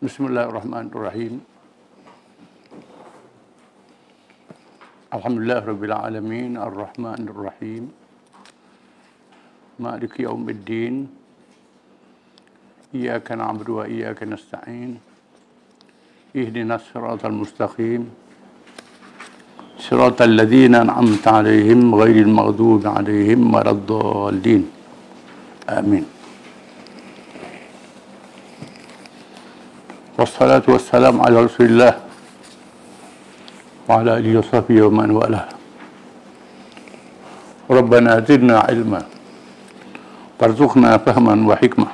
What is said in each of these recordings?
Bismillahirrahmanirrahim. Alhamdulillahirabbil alamin, arrahmanirrahim. Maliki yaumiddin. Iyyaka na'budu wa iyyaka nasta'in. Ihdinas siratal mustaqim. Siratal ladzina an'amta 'alaihim ghairil maghdubi 'alaihim waladdallin. Amin. Wassalatu wassalamu ala Rasulillah wa ala alihi wa sahbihi wa man walah. Rabbana zidna ilma warzuqna fahman wa hikmah.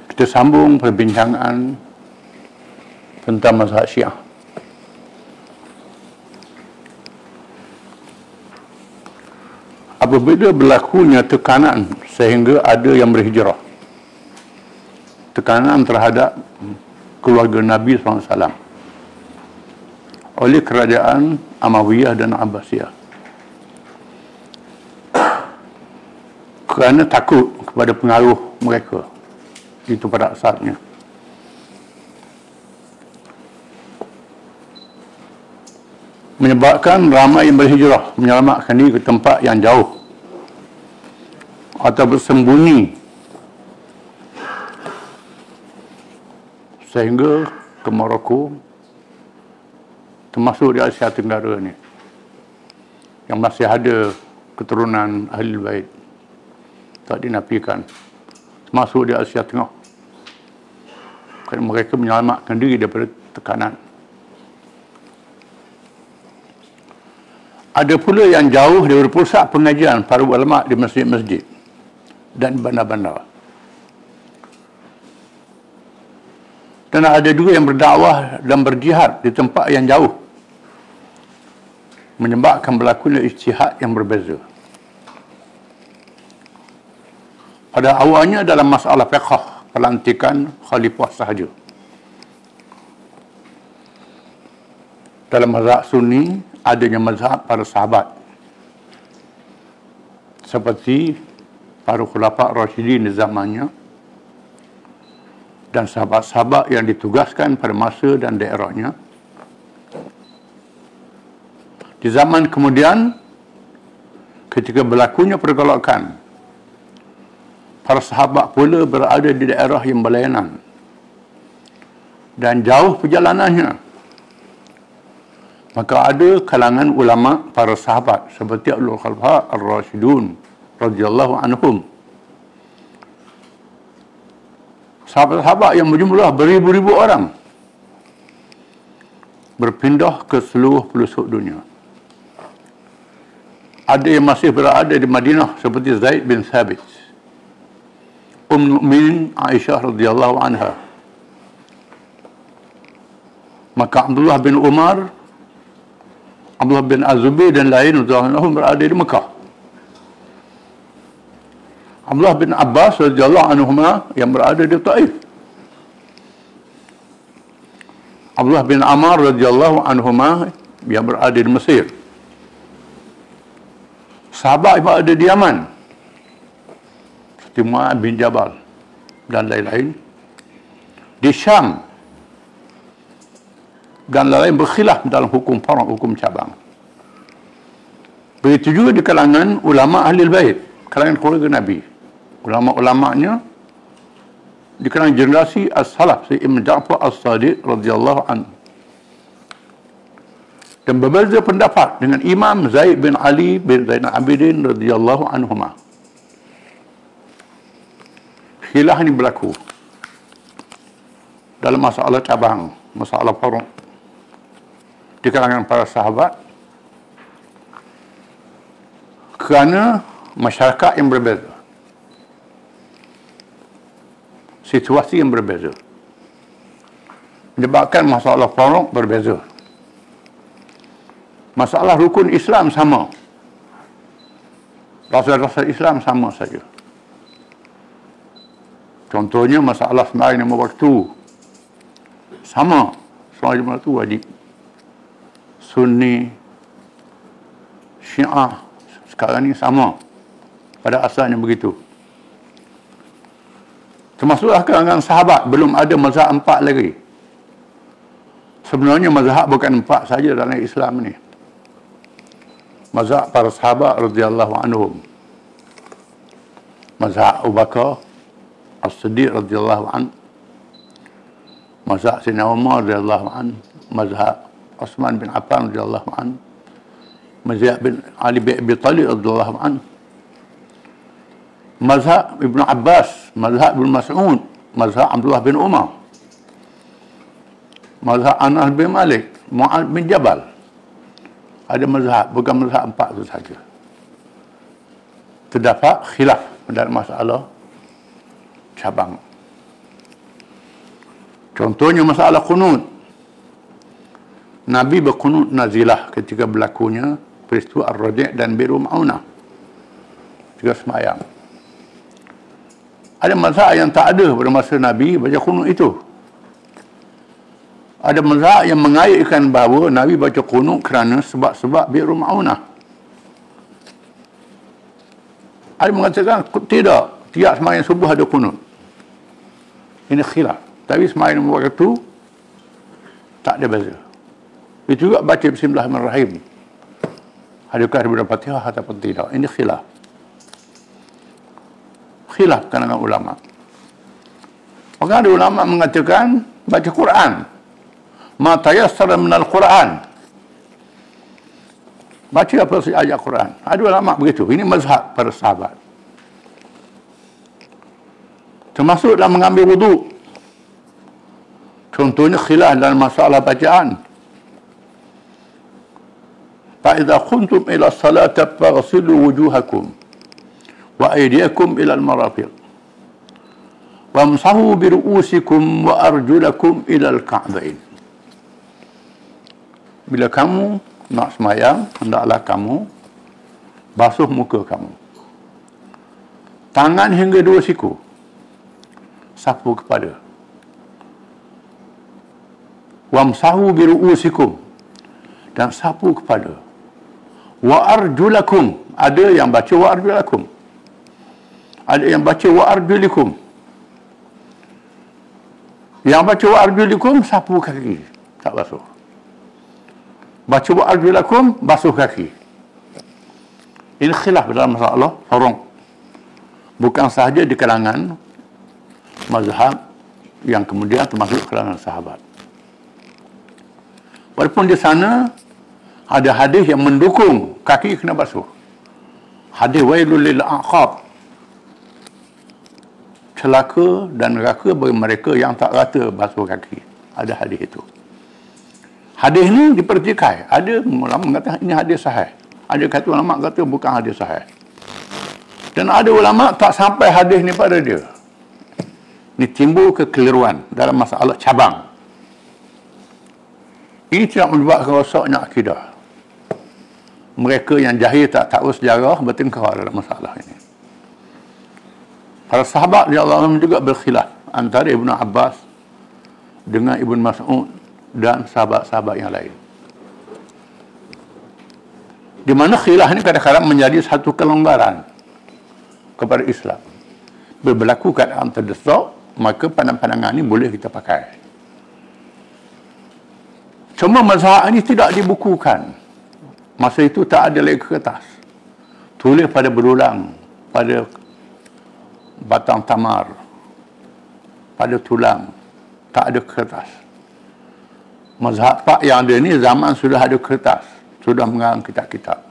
Kita sambung perbincangan tentang mazhab Syiah. Apabila berlakunya tekanan sehingga ada yang berhijrah, tekanan terhadap keluarga Nabi SAW oleh kerajaan Amawiyah dan Abbasiyah, kerana takut kepada pengaruh mereka itu pada asalnya. Menyebabkan ramai yang berhijrah menyelamatkan diri ke tempat yang jauh atau bersembunyi sehingga ke Morocco, termasuk di Asia Tenggara ni yang masih ada keturunan Ahli Bait, tak dinafikan, termasuk di Asia Tengah, kerana mereka menyelamatkan diri daripada tekanan. Ada pula yang jauh dari pusat pengajian para ulama di masjid-masjid dan bandar-bandar. Dan ada juga yang berdakwah dan berjihad di tempat yang jauh, menyebabkan berlakunya ijtihad yang berbeza. Pada awalnya dalam masalah fiqh pelantikan khalifah sahaja. Dalam mazhab Sunni adanya mazhab para sahabat seperti para khulafa Rasyidin di zamannya dan sahabat-sahabat yang ditugaskan pada masa dan daerahnya. Di zaman kemudian, ketika berlakunya pergolakan, para sahabat pula berada di daerah yang berlainan dan jauh perjalanannya. Maka ada kalangan ulama para sahabat seperti Al-Khulafa Ar-Rasyidun radhiyallahu anhum, sahabat-sahabat yang berjumlah beribu-ribu orang, berpindah ke seluruh pelosok dunia. Ada yang masih berada di Madinah seperti Zaid bin Thabit, Mukminin Aisyah radhiyallahu anha. Maka Abdullah bin Umar, Abdullah bin Az-Zubair dan lain radhiyallahu berada di Mekah. Abdullah bin Abbas radhiyallahu anhuma yang berada di Taif. Abdullah bin Amr radhiyallahu anhuma yang berada di Mesir. Sahabat yang berada di Yaman seperti Mu'adz bin Jabal dan lain-lain. Di Syam dan lain-lain berkhilaf dalam hukum far'u, hukum cabang. Begitu juga di kalangan ulama Ahlul Bait, kalangan keluarga Nabi. Ulama-ulamanya di kalangan generasi as-salaf, si Ibn Ja'far as-Sadiq radhiyallahu anhu. Dan berbeza pendapat dengan Imam Zaid bin Ali bin Zainal Abidin radhiyallahu anhuma. Khilaf ini berlaku dalam masalah cabang, masalah far'u di kalangan para sahabat kerana masyarakat yang berbeza, situasi yang berbeza, menyebabkan masalah far'u berbeza. Masalah rukun Islam sama, dasar-dasar Islam sama saja. Contohnya masalah sembahyang lima waktu sama, sembahyang lima waktu wajib. Sunni, Syiah sekarang ni sama, pada asalnya begitu. Termasuklah kalangan sahabat, belum ada mazhab 4 lagi. Sebenarnya mazhab bukan 4 saja dalam Islam ni. Mazhab para sahabat radhiyallahu anhum. Mazhab Abu Bakar As-Siddiq radhiyallahu an. Mazhab Sayyidina Umar radhiyallahu an. Mazhab Uthman bin Affan radhiyallahu an. Mazhab bin Ali bin Abi Talib radhiyallahu an. Mazhab Ibn Abbas, mazhab Ibn Mas'ud, mazhab Abdullah bin Umar, mazhab Anas bin Malik, Mu'ad bin Jabal. Ada mazhab, bukan mazhab 4 itu saja. Terdapat khilaf dalam masalah cabang. Contohnya masalah qunut. Nabi berqunut nazilah ketika berlakunya peristiwa Ar-Raji' dan Biru Ma'unah. Juga semayang. Ada mazhab yang tak ada pada masa Nabi baca qunut itu. Ada mazhab yang mengaitkan bahawa Nabi baca qunut kerana sebab-sebab Biru Ma'unah. Ada mengatakan tidak, tiap semayang subuh ada qunut. Ini khilaf. Tapi semayang waktu tak ada beza. Itu juga baca Bismillahirrahmanirrahim. Adakah daripada Fatihah ataupun tidak? Ini khilaf. Khilaf kalangan ulama. Maka ada ulama mengatakan baca Quran. Ma tayassara minal Quran. Baca apa saja ayat Quran. Ada ulama begitu. Ini mazhab para sahabat. Termasuk dalam mengambil wudu. Contohnya khilaf dalam masalah bacaan. Fa'idha kuntum ila salata faghsilu wujuhakum wa aydiyakum ila al-marafiq wamsahu bi ru'usikum wa arjulakum ila al-ka'bain. Bila kamu nak semayang, hendaklah kamu basuh muka kamu, tangan hingga 2 siku, sapu kepada, wamsahu bi ru'usikum, dan sapu kepada, wa arjulakum, ada yang baca wa arjulakum, ada yang baca wa arjulikum. Yang baca wa arjulikum sapu kaki, tak basuh. Baca wa arjulakum basuh kaki. Ini khilaf dalam masalah sarung. Bukan sahaja di kalangan mazhab yang kemudian termasuk kalangan sahabat. Walaupun di sana ada hadis yang mendukung kaki kena basuh. Hadis wailul lil aqab, celaka dan neraka bagi mereka yang tak rata basuh kaki. Ada hadis itu. Hadis ini dipertikai. Ada ulama mengatakan ini hadis sahih. Ada kata ulama kata bukan hadis sahih. Dan ada ulama tak sampai hadis ni pada dia. Ini timbul kekeliruan dalam masalah cabang. Ini tidak menyebabkan rosaknya akidah. Mereka yang jahil tak tahu sejarah bertengkar dalam masalah ini. Para sahabat radhiyallahu anhum juga berkhilaf antara Ibn Abbas dengan Ibn Mas'ud dan sahabat-sahabat yang lain. Di mana khilaf ini kadang-kadang menjadi satu kelonggaran kepada Islam. Bila berlaku keadaan terdesak, maka pandangan-pandangan ini boleh kita pakai. Cuma mazhab ini tidak dibukukan. Masa itu tak ada lagi kertas. Tulis pada berulang, pada batang tamar, pada tulang, tak ada kertas. Mazhab Pak yang ada ni zaman sudah ada kertas, sudah mengarang kitab-kitab.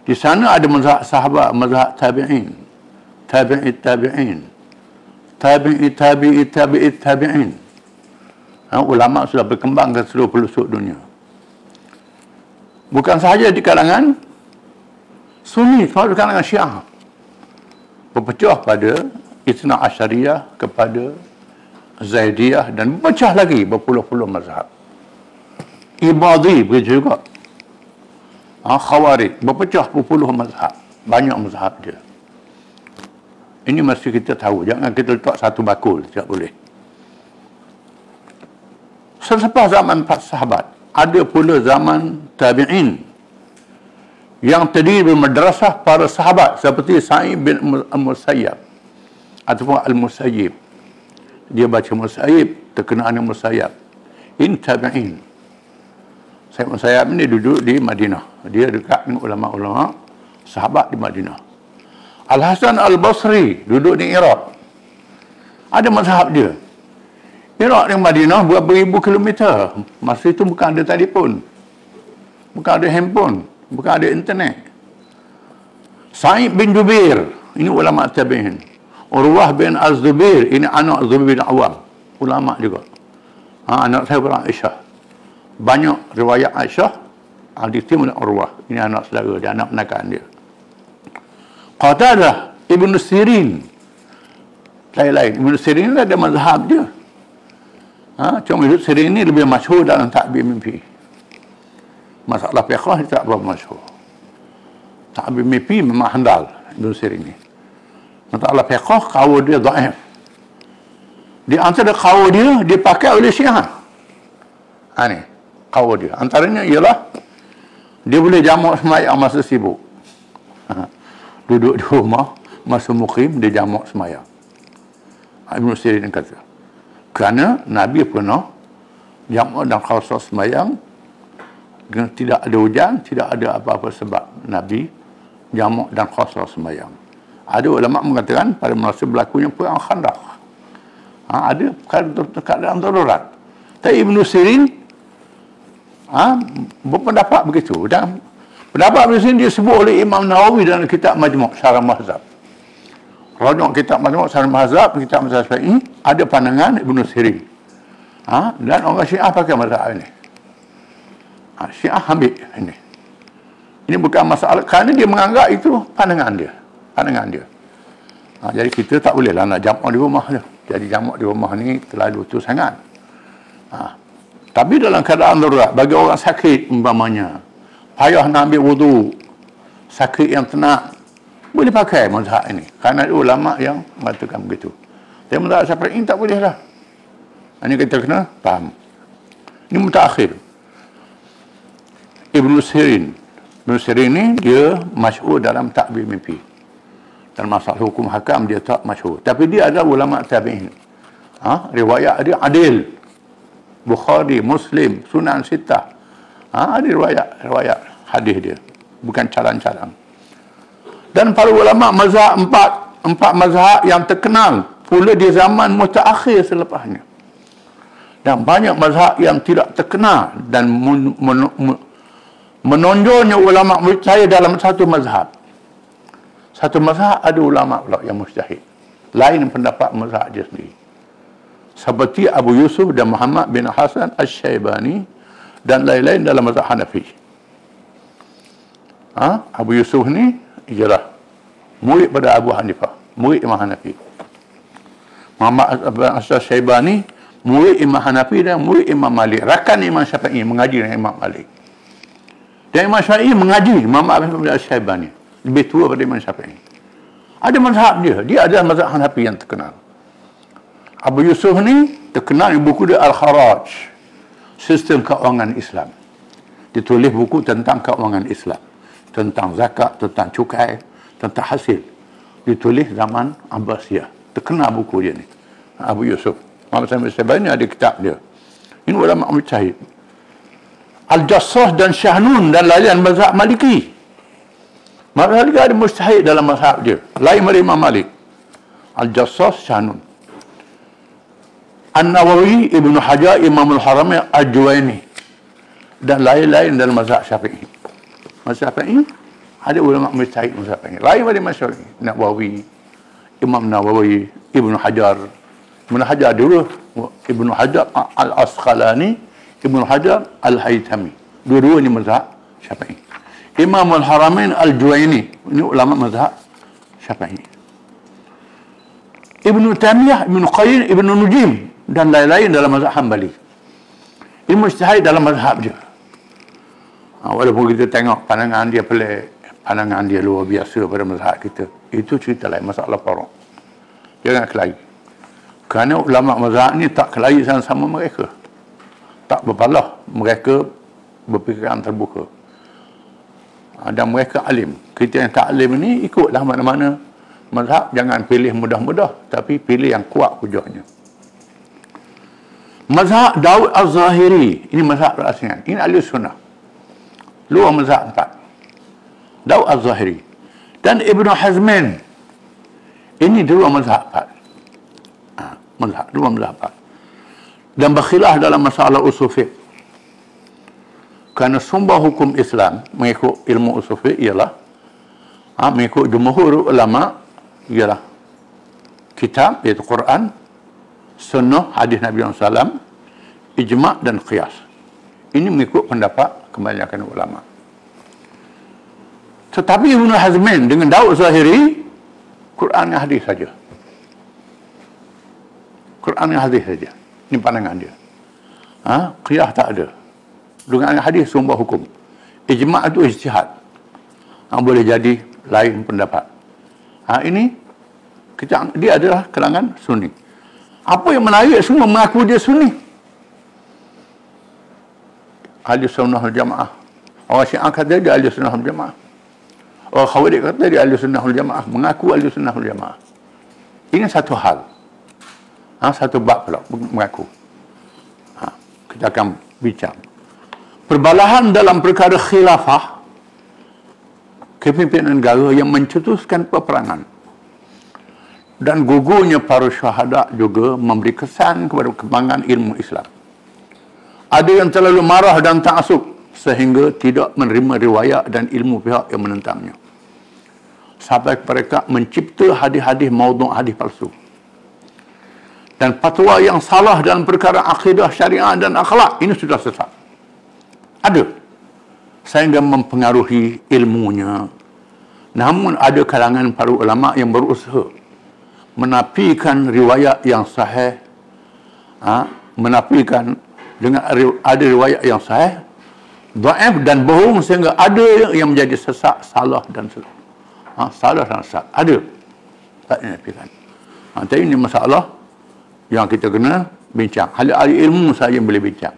Di sana ada mazhab sahabat, mazhab tabi'in, tabi'it tabi'in, tabi'it tabi'it tabi'it tabi'in. Ulama sudah berkembang ke seluruh pelosok dunia. Bukan sahaja di kalangan Sunni, termasuk kalangan Syiah. Berpecah pada Ithna Asyariyah kepada Zaidiyah dan berpecah lagi berpuluh-puluh mazhab. Ibadi begitu juga. Khawarij berpecah berpuluh mazhab. Banyak mazhab dia. Ini mesti kita tahu. Jangan kita letak satu bakul. Tidak boleh. Selepas zaman sahabat, ada pula zaman tabi'in yang terdiri dari madrasah para sahabat seperti Sa'id bin Musayyab, ataupun Al-Musayyib. Dia baca Musayyib, terkenaan dengan Musayyab. Ini tabi'in. Sayyid Musayyab ni duduk di Madinah. Dia dekat dengan ulama-ulama sahabat di Madinah. Al-Hasan Al-Basri duduk di Iraq. Ada mazhab dia. Iraq dengan Madinah berapa ribu kilometer. Masa itu bukan ada telefon, bukan ada handphone, bukan ada internet. Sa'id bin Jubair, ini ulama tabi'in. Urwah bin Az-Zubair, ini anak Zubair bin Awam, ulama juga. Anak saya orang Aisyah. Banyak riwayat Aisyah ditimul Urwah. Ini anak saudara dia, anak menakan dia. Qatadah Ibn Sirin, lain-lain. Ibn Sirin ada mazhab dia. Cuma Ibn Sirin ini lebih masyhur dalam ta'bir mimpi. Masalah fiqh tak berapa masyhur. Ta'bir mimpi memang handal Ibn Sirin ini. Masalah fiqh qaul dia dhaif. Di antara qaul dia dipakai oleh Syiah. Ni qaul dia. Antaranya ialah dia boleh jamak sembahyang masa sibuk. Duduk di rumah masa mukim dia jamak sembahyang. Ibn Sirin kata. Kerana Nabi pernah jamak dan khasah sembahyang, tidak ada hujan, tidak ada apa-apa sebab Nabi jamak dan khasah sembahyang. Ada ulama mengatakan pada masa berlakunya perang Khandaq. Ada keadaan darurat. Tapi Ibn Sirin berpendapat begitu. Dan pendapat Ibn Sirin disebut oleh Imam Nawawi dalam kitab Majmu' Syarah Mahzab. Rajak kitab Majmu' Syarah Mahzab, kitab Mazhab Syafi'i, ada pandangan Ibn Sirin. Dan orang Syiah pakai mazhab ini. Syiah ambil ini. Ini bukan masalah, kerana dia menganggap itu pandangan dia. Jadi kita tak bolehlah nak jamak di rumah dia. Jadi jamak di rumah ni terlalu tu sangat. Tapi dalam keadaan darurat, bagi orang sakit umpamanya, payah nak ambil wudu, sakit yang tenang, boleh pakai mazhab ini. Kerana ada ulama yang mengatakan begitu. Tapi mazhab Syafi'i tak boleh lah. Ini kita kena faham. Ini mutaakhir. Ibn Sirin. Ibn Sirin ni dia masyhur dalam ta'bir mimpi. Dalam masalah hukum hakam dia tak masyhur. Tapi dia adalah ulama tabi'in. Riwayat dia adil. Bukhari, Muslim, Sunan Sittah. Ada riwayat hadis dia. Bukan calang-calang. Dan para ulama mazhab empat mazhab yang terkenal pula di zaman mutaakhir selepasnya. Dan banyak mazhab yang tidak terkenal dan menonjolnya ulama mujtahid dalam satu mazhab. Satu mazhab ada ulama pula yang mujtahid. Lain pendapat mazhab dia sendiri. Seperti Abu Yusuf dan Muhammad bin Hasan Asy-Syaibani dan lain-lain dalam mazhab Hanafi. Abu Yusuf ni ialah murid pada Abu Hanifah, murid Imam Hanafi. Muhammad bin Asy-Syaibani murid Imam Hanafi dan murid Imam Malik. Rakan Imam Syafi'i mengaji dengan Imam Malik. Dan Imam Syafi'i mengaji Muhammad bin Asy-Syaibani. Lebih tua pada Imam Syafi'i. Ada mazhab dia. Dia adalah mazhab Hanafi yang terkenal. Abu Yusuf ni terkenal di buku dia Al-Kharaj. Sistem keuangan Islam. Ditulis buku tentang keuangan Islam. Tentang zakat, tentang cukai, tentang hasil. Ditulis zaman Abbasiyah. Terkenal buku dia ni. Abu Yusuf. Muhammad bin Asy-Syaibani ada kitab dia. Ini ulama mujtahid. Al-Jassas dan Syahnun dan lain mazhab Maliki. Mazhab Maliki ada mujtahid dalam mazhab dia. Lain dari Imam Malik. Al-Jassas, Syahnun. An-Nawawi, Ibn Hajar, Imam Al-Haramain, Al-Juwaini. Dan lain-lain dalam mazhab Syafi'i. Mazhab Syafi'i ada ulama mujtahid mazhab Syafi'i. Lain dari mazhab Syafi'i. Nawawi, Imam Nawawi, Ibn Hajar. Ibn Hajar dulu, Ibn Hajar Al-Asqalani, Ibn Hajar Al-Haythami. Dua-dua ni mazhab Syafi'i. Imam Al-Haramain Al-Juwaini. Ini ulama mazhab Syafi'i. Ibn Taymiyah, Ibn Qayyim, Ibn Nujim dan lain-lain dalam mazhab Hanbali. Ini mujtahid dalam mazhab dia. Walaupun kita tengok pandangan dia pelik, pandangan dia luar biasa pada mazhab kita. Itu cerita lain, masalah faraq. Jangan kelahi. Kerana ulama mazhab ni tak kelahi sama mereka. Tak berpalah. Mereka berfikiran terbuka. Dan mereka alim. Kita yang tak alim ni ikutlah mana-mana mazhab jangan pilih mudah-mudah, tapi pilih yang kuat hujahnya. Mazhab Daud Az-Zahiri, ini mazhab rasian. Ini ahli sunnah. Luar mazhab 4. Daud Az-Zahiri. Dan Ibn Hazmin. Ini dua mazhab 4. Dua mazhab 4. Dan berkhilaf dalam masalah usul fiqh. Kerana sumber hukum Islam mengikut ilmu usul fiqh ialah mengikut jumhur ulama ialah kitab, iaitu Quran, sunnah, hadis Nabi SAW, ijma' dan qiyas. Ini mengikut pendapat kebanyakan ulama. Tetapi Ibn Hazmin dengan Daud Zahiri, Quran dan hadis saja. Quran dan hadis saja. Ini pandangan dia. Qiyas tak ada. Dengan hadis sumber hukum. Ijma' itu ijtihad. Boleh jadi lain pendapat. Ini dia adalah kalangan Sunni. Apa yang menarik semua mengaku dia Sunni. Ahli Sunnah wal Jamaah. Orang Syiah kata dia Ahli Sunnah wal Jamaah. Orang Khawarij kata dia Ahli Sunnah wal Jamaah. Mengaku Ahli Sunnah wal Jamaah. Ini satu hal. Satu bab pula mengaku. Kita akan bincang. Perbalahan dalam perkara khilafah, kepimpinan negara yang mencetuskan peperangan. Dan gugurnya para syuhada juga memberi kesan kepada kembangan ilmu Islam. Ada yang terlalu marah dan ta'assub sehingga tidak menerima riwayat dan ilmu pihak yang menentangnya. Sampai mereka mencipta hadis-hadis maudhu', hadis palsu. Dan fatwa yang salah dalam perkara akidah, syariah dan akhlak, ini sudah sesat. Ada. Sehingga mempengaruhi ilmunya. Namun ada kalangan para ulama yang berusaha menafikan riwayat yang sahih, menafikan dengan ada riwayat yang sahih, dhaif dan bohong sehingga ada yang menjadi sesat, salah dan sesat. Salah dan sesat. Ada. Tak dinafikan. Jadi ini masalah yang kita kena bincang. Ahli ilmu saja yang boleh bincang.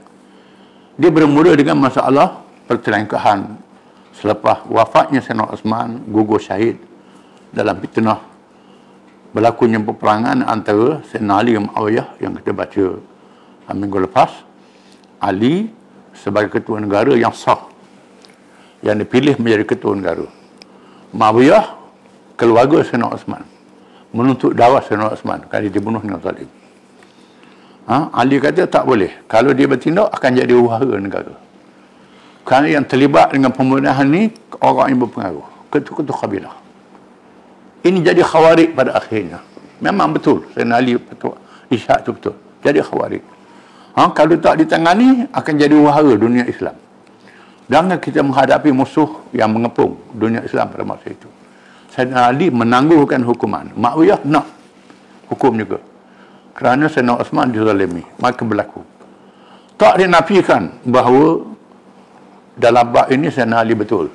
Dia bermula dengan masalah pertelingkahan selepas wafatnya Sayyidina Osman, gugur syahid dalam fitnah berlakunya peperangan antara Sayyidina Ali dan Muawiyah yang kita baca minggu lepas. Ali sebagai ketua negara yang sah, yang dipilih menjadi ketua negara. Muawiyah, keluarga Sayyidina Osman, menuntut darah Sayyidina Osman kerana dibunuh dengan zalim. Ali kata tak boleh. Kalau dia bertindak akan jadi huru-hara negara. Kerana yang terlibat dengan pembunuhan ni orang yang berpengaruh, ketua-ketua kabilah. Ini jadi khawarij pada akhirnya. Memang betul, Sayyidina Ali isyad itu betul. Jadi khawarij. Kalau tak ditangani akan jadi huru-hara dunia Islam. Jangan kita menghadapi musuh yang mengepung dunia Islam pada masa itu. Sayyidina Ali menangguhkan hukuman. Muawiyah nak hukum juga. Kerana Sayyidina Osman dizalimi, maka berlaku. Tak dinafikan bahawa dalam bab ini Sayyidina Ali betul.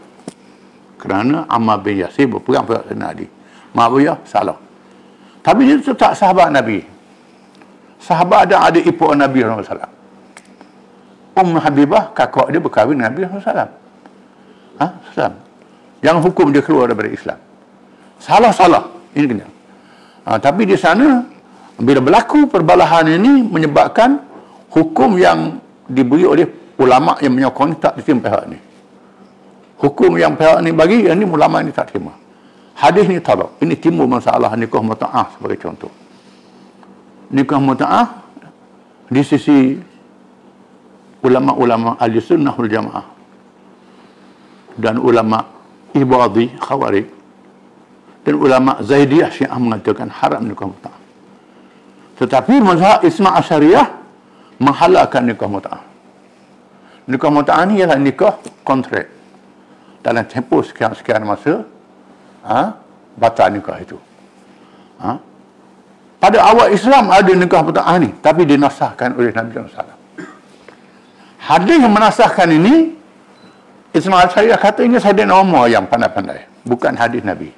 Kerana Ammar bin Yasir berperang pada Sayyidina Ali. Muawiyah salah. Tapi dia tetap sahabat Nabi. Sahabat ada adik ipar Nabi SAW. Habibah, kakak dia berkahwin dengan Nabi SAW. Yang hukum dia keluar daripada Islam. Salah-salah. Ini kena. Tapi di sana, bila berlaku perbalahan ini menyebabkan hukum yang diberi oleh ulama yang menyokong tak diterima pihak ni. Hukum yang pihak ni bagi, yang ni ulama ni tak terima. Hadis ni tolak. Ini timbul masalah nikah muta'ah sebagai contoh. Nikah muta'ah di sisi ulama-ulama ahli sunnah wal jamaah dan ulama ibadhi khawarij dan ulama zaidiyah syiah mengatakan haram nikah muta'ah. Tetapi mazhab Isna Asyariyah menghalalkan nikah muta'ah. Nikah muta'ah ni ialah nikah kontrak. Dalam tempoh sekian masa, batal nikah itu. Pada awal Islam ada nikah muta'ah ni, tapi dinasahkan oleh Nabi SAW. Hadis yang menasahkan ini, Isna Asyariyah kata ini Sayyidina Umar yang pandai-pandai, bukan hadis Nabi.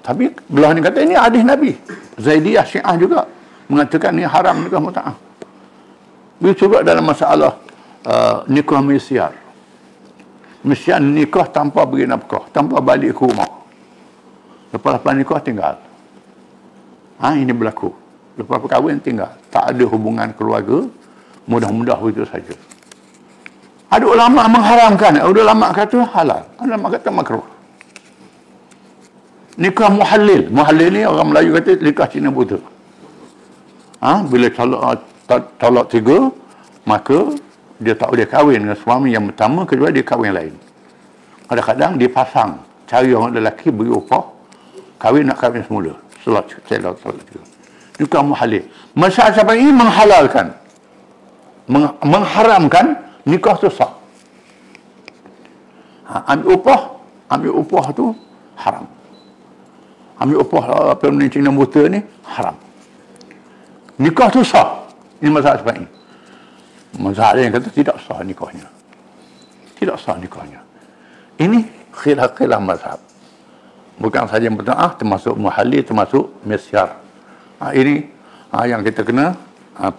Tapi belah ni kata ini hadis Nabi. Zaidiyah Syiah juga mengatakan ini haram nikah muta'ah. Begitu juga dalam masalah nikah misyar. Misyar nikah tanpa beri nafkah, tanpa balik ke rumah. Lepas nikah tinggal. Ini berlaku. Lepas berkahwin tinggal. Tak ada hubungan keluarga. Mudah-mudah begitu saja. Ada ulama mengharamkan. Ada ulama kata halal. Ada ulama kata makruh. Nikah muhallil. Muhallil ni orang Melayu kata nikah Cina buta. Bila talak 3, maka dia tak boleh kahwin dengan suami yang pertama, kedua dia kahwin lain. Kadang-kadang dia pasang, cari orang lelaki beri upah, kahwin nak kahwin semula. Setelah talak 3. Nikah muhallil. Mazhab Syafi'i menghalalkan, mengharamkan nikah tu sah. Ambil upah tu haram. Ambil upah perempuan Cina buta ni haram. Nikah tu sah. Ini mazhab Syafi'i. Mazhab yang kata tidak sah nikahnya. Tidak sah nikahnya. Ini khilaf mazhab. Bukan saja yang pertama, termasuk muhallil, termasuk misyar. Ini yang kita kena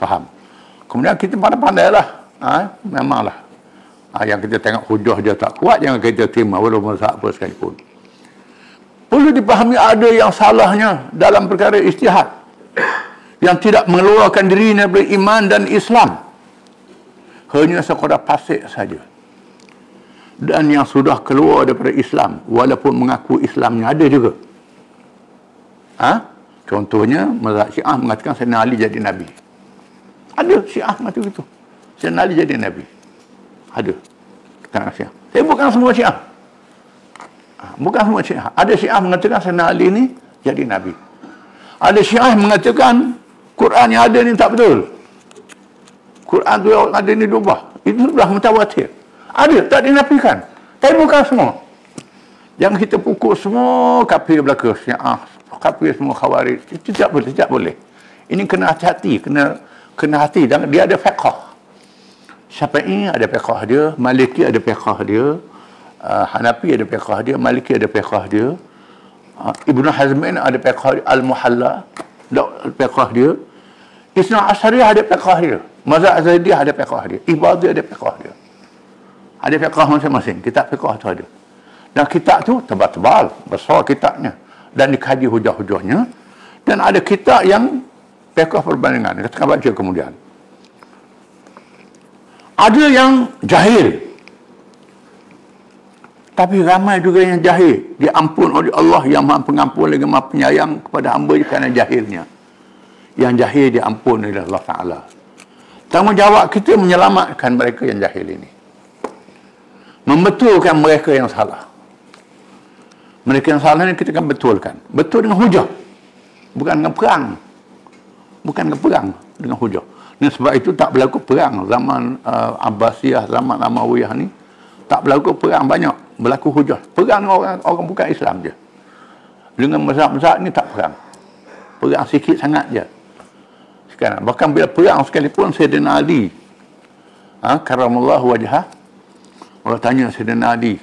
faham. Kemudian kita pandai-pandailah. Memanglah. Yang kita tengok hujah dia tak kuat, jangan kita terima walaupun mazhab apa sekalipun. Perlu dipahami ada yang salahnya dalam perkara ijtihad yang tidak mengeluarkan dirinya dari iman dan Islam. Hanya sekadar fasik saja. Dan yang sudah keluar daripada Islam walaupun mengaku Islamnya ada juga. Contohnya mazhab Syiah mengatakan Sayyidina Ali jadi nabi. Ada Syiah mengatakan begitu. Sayyidina Ali jadi nabi. Ada. Kalangan Syiah. Tapi bukan semua Syiah. Bukan semua Syiah. Ada Syiah mengatakan Sayyidina Ali ni jadi nabi. Ada Syiah mengatakan Quran yang ada ni tak betul. Quran tu yang ada ni diubah. Itu sudah mutawatir. Ada, tak dinafikan. Tapi bukan semua. Yang kita pukul semua kafir belaka Syiah, kafir semua Khawarij. Itu tidak boleh, tidak boleh. Ini kena hati-hati, kena hati. Dan dia ada fiqh. Syafi'i ada fiqh dia, Maliki ada fiqh dia, Hanafi ada fiqh dia, Maliki ada fiqh dia, Ibnu Hazmin ada fiqh dia, Al-Muhalla fiqh dia, Isna Asyariyah ada fiqh dia, Mazhab Zaidiyah ada fiqh dia, Ibadiyah ada fiqh dia. Ada fiqh masing-masing, kitab fiqh tu ada. Dan kitab tu tebal-tebal, besar kitabnya, dan dikaji hujah-hujahnya. Dan ada kitab yang fiqh perbandingan, kita akan baca kemudian. Ada yang jahil, tapi ramai juga yang jahil. Diampun oleh Allah yang Maha Pengampun lagi Maha Penyayang kepada hamba kerana jahilnya. Yang jahil diampun oleh Allah Ta'ala. Tanggungjawab kita menyelamatkan mereka yang jahil ini. Membetulkan mereka yang salah. Mereka yang salah ini kita akan betulkan. Betul dengan hujah. Bukan dengan perang. Bukan dengan perang. Dengan hujah. Dan sebab itu tak berlaku perang zaman Abbasiyah, zaman Amawiyah ni. Tak berlaku perang banyak. Berlaku hujah. Perang dengan orang bukan Islam je. Dengan mazhab-mazhab ni tak perang. Perang sikit sangat je. Sekarang, bahkan bila perang sekalipun Sayyidina Ali, karamallahu wajhah, Allah tanya Sayyidina Ali,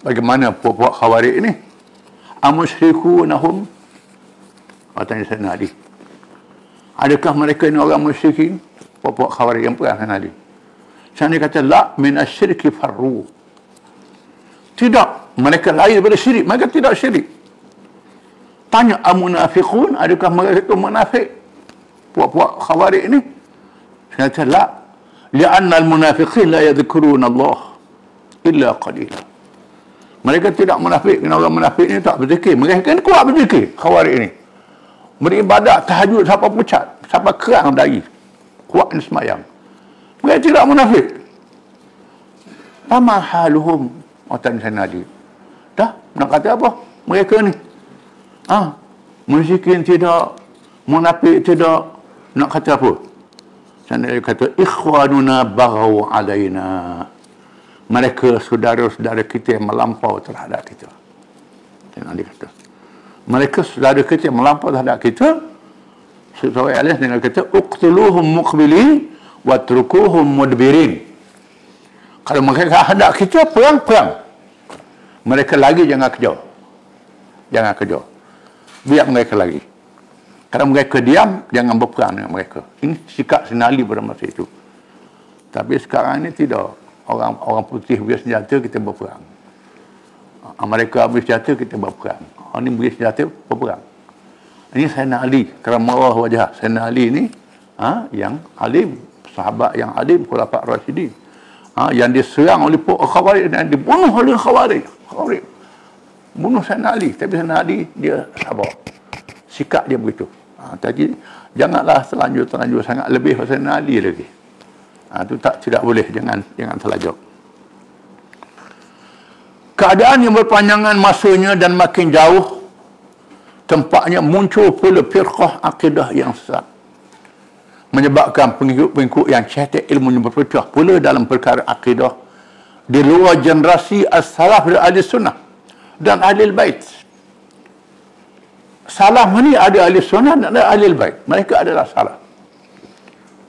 bagaimana puak-puak Khawarij ni? Amusyrikунahum? Allah tanya Sayyidina Ali, adakah mereka ni orang musyrikin? Puak-puak Khawarij yang perang Sayyidina Ali. Sayyidina Ali kata, la min asyirki farru. Tidak, mereka lain daripada syirik. Mereka tidak syirik. Tanya, amunafiqun, adakah mereka itu munafik? Puak-puak Khawarij ni? Saya kata, la. Li'anna al-munafiqin la yadhkuruna Allah illa qalila. Mereka tidak munafik. Kerana orang munafik ni tak berzikir. Mereka kan kuat berzikir, Khawarij ni. Beribadat, tahajud, sampai pucat, sampai kerang dari. Kuat ni semayang. Mereka tidak munafik. Fama haluhum? Otak saya Nabi. Dah, nak kata apa? Mereka ni. Musyrikin tidak, munafik tidak. Nak kata apa? Saya kata, ikhwanuna baghaw alaina. Mereka saudara-saudara kita yang melampau terhadap kita. Nabi kata. Mereka saudara kita yang melampau terhadap kita. Sesuai alis dengan kata, uqtuluhum muqbilin watrukuhum mudbirin. Kalau mereka hadap kita, perang. Mereka lagi, jangan kejar. Jangan kejar. Biar mereka lagi. Kalau mereka diam, jangan berperang dengan mereka. Ini sikap Sayyidina Ali pada masa itu. Tapi sekarang ini tidak. Orang putih bersenjata, kita berperang. Mereka bersenjata, kita berperang. Orang ni beri senjata berperang. Ini Sayyidina Ali, karamallahu wajhah. Sayyidina Ali ni yang alim, sahabat yang alim, khulafa Rasyidin. Yang diserang oleh Khawarij dan dibunuh oleh Khawarij. Bunuh Sayyidina Ali. Tapi Sayyidina Ali dia sabar. Sikap dia begitu. Tadi janganlah terlanjur sangat lebih pasal Sayyidina Ali lagi. Itu tidak boleh, jangan terlanjur. Keadaan yang berpanjangan masanya dan makin jauh, tempatnya muncul pula firqah akidah yang sesat. Menyebabkan pengikut-pengikut yang cetek ilmunya berpecah pula dalam perkara akidah di luar generasi as-salaf dari ahli sunnah dan ahli bait. Salaf ni ada ahli sunnah dan ada ahli bait. Mereka adalah salaf.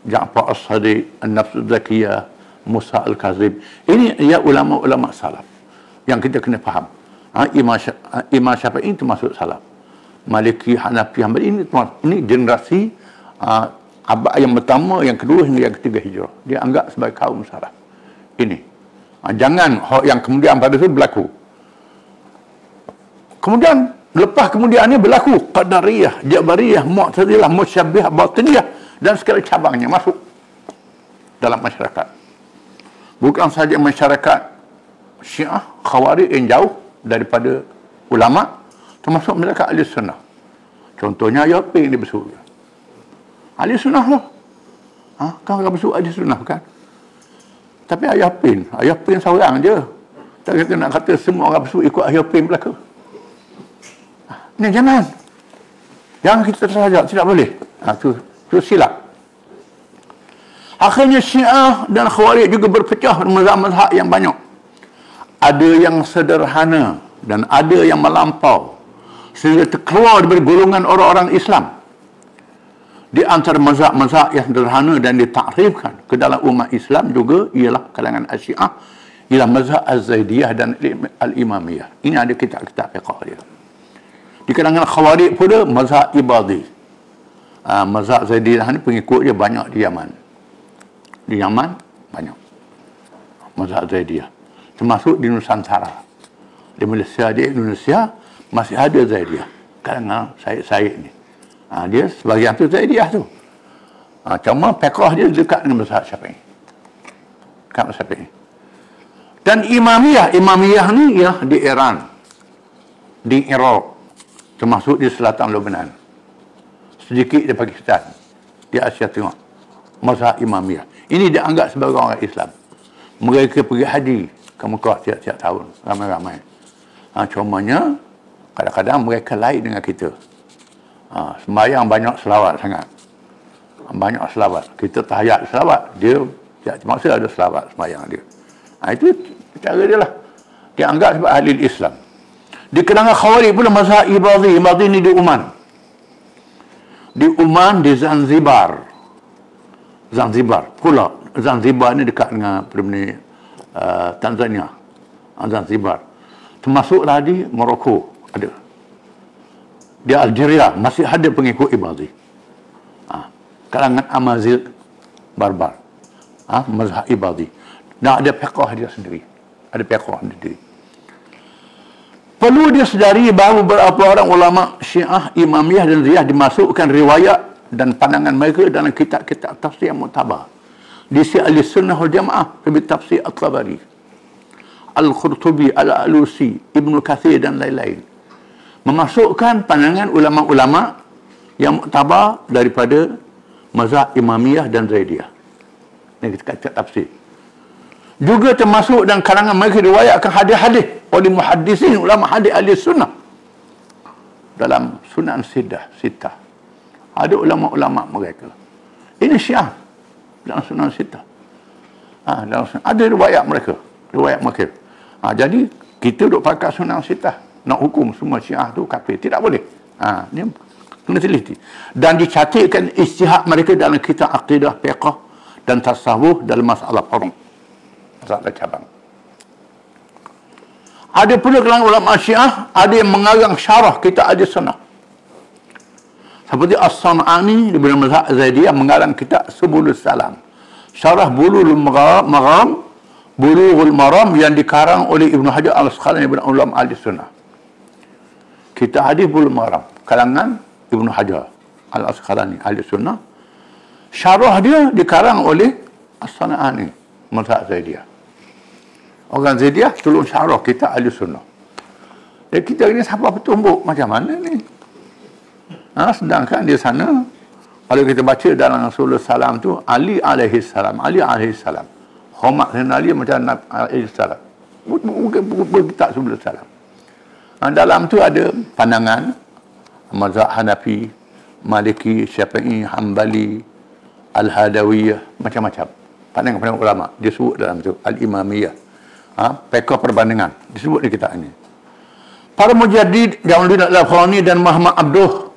Ja'far as-Sadiq, An-Nafs az-Zakiyah, Musa al-Kazim. Ini ya ulama-ulama salaf yang kita kena faham. Imam Syafi'i itu masuk salaf. Maliki, Hanafi, Hanbali ini generasi abad yang pertama, yang kedua hingga yang ketiga hijrah. Dia anggap sebagai kaum salaf. Ini. Jangan yang kemudian pada itu berlaku. Kemudian lepas kemudian ini berlaku Qadariyah, Jabariyah, Mu'tazilah, Musyabbihah, Batiniyah dan segala cabangnya masuk dalam masyarakat. Bukan saja masyarakat Syiah, Khawarij yang jauh daripada ulama, termasuk mereka ahli sunnah. Contohnya Ayapin dia besuk. Ahli sunnah lah. Kan orang besuk ahli sunnah kan? Tapi Ayapin seorang je. Tak kata nak kata semua orang besuk ikut Ayapin belaka. Ni jangan. Jangan kita tersaja, tidak boleh. Itu silap. Akhirnya Syiah dan Khawarij juga berpecah mazhab-mazhab yang banyak. Ada yang sederhana dan ada yang melampau sehingga terkeluar dari golongan orang-orang Islam. Di antara mazhab-mazhab yang sederhana dan ditakrifkan ke dalam umat Islam juga ialah kalangan Syiah, ialah mazhab Az-Zaidiyah dan Al-Imamiyah. Ini ada kitab-kitab fiqh dia. Di kalangan Khawarij pula mazhab Ibadi. Mazhab Zaidiyah ni pengikut dia banyak di Yaman. Di Yaman banyak mazhab Zaidiyah. Termasuk di Nusantara. Di Malaysia, di Indonesia masih ada Zaidiyah. Kalangan Syed ni. Dia sebagian tu Zaidiyah tu. Cuma fiqh dia dekat dengan mazhab Syafi'i. Dekat mazhab Syafi'i. Dan Imamiyah ni ya di Iran, di Iraq, termasuk di selatan Lebanon, sedikit di Pakistan, di Asia Tengah. Mazhab Imamiyah. Ini dianggap sebagai orang Islam. Mereka pergi haji ke Mekah tiap-tiap tahun, ramai-ramai. Cumanya kadang-kadang mereka lain dengan kita. Sembahyang banyak selawat sangat. Banyak selawat. Kita tahiyat selawat, dia tiap masa ada selawat sembahyang dia. Itu cara dia lah. Dia anggap sebagai ahli Islam. Di kalangan Khawarij pula mazhab Ibadi. Ibadi ni di Oman. Di Oman, di Zanzibar. Pula. Zanzibar ni dekat dengan Tanzania. Zanzibar. Termasuklah di Morocco ada. Di Algeria masih ada pengikut Ibadi. Kalangan Amazigh Barbar. Mazhab Ibadi. Dan ada fiqh dia sendiri. Perlu dia sedari bahawa beberapa orang ulama Syiah, Imamiyah dan Ziyah dimasukkan riwayat dan pandangan mereka dalam kitab-kitab tafsir yang muktabar. Di sisi ahli sunnah wal jamaah seperti tafsir At-Tabari, Al-Qurtubi, Al-Alusi, Ibnu Katsir dan lain-lain. Memasukkan pandangan ulama-ulama yang muktabar daripada mazhab Imamiyah dan Zaidiyah. Ini kitab tafsir. Juga termasuk dalam kalangan mereka riwayatkan hadis-hadis oleh muhaddisin, ulama hadis ahli sunnah. Dalam Sunan Sittah. Ada ulama-ulama mereka. Ini Syiah dalam Sunan Sittah. Ada riwayat mereka. Jadi kita duk pakai Sunan Sittah nak hukum semua Syiah tu kafir. Tidak boleh. Ni kena teliti. Dan dicatatkan ijtihad mereka dalam kitab akidah, fiqh dan tasawuf dalam masalah furu'. Masalah cabang. Ada pula kalangan ulama Syiah, ada yang mengarang syarah kitab Ahli Sunnah. Seperti As-San'ani di dalam mazhab Zaidiyah mengarang kitab Subulus Salam. Syarah Bulughul Maram yang dikarang oleh Ibnu Hajar Al-Asqalani ibn ulama Ahli Sunnah. Kita hadis Bulughul Maram kalangan Ibnu Hajar Al-Asqalani ahli sunnah. Syarah dia dikarang oleh As-San'ani, mazhab Zaidiyah. Orang Zaidiyah tolong syarah kita ahli sunnah. Jadi kita ni siapa bertumbuk macam mana ni? Sedangkan di sana kalau kita baca dalam Rasulullah Salam tu Ali alaihi salam, Ali alaihi salam. Hormat Ali macam Nabi alaihi salam. Bukan tak sebelum salam. Dalam tu ada pandangan mazhab Hanafi, Maliki, Syafi'i, Hambali, Al-Hadawiyah, macam-macam. Pandangan-pandangan ulama disebut dalam tu Al-Imamiyah. Pekah perbandingan disebut di kitab ini. Para mujaddid Jamaluddin Al-Afghani dan Muhammad Abduh,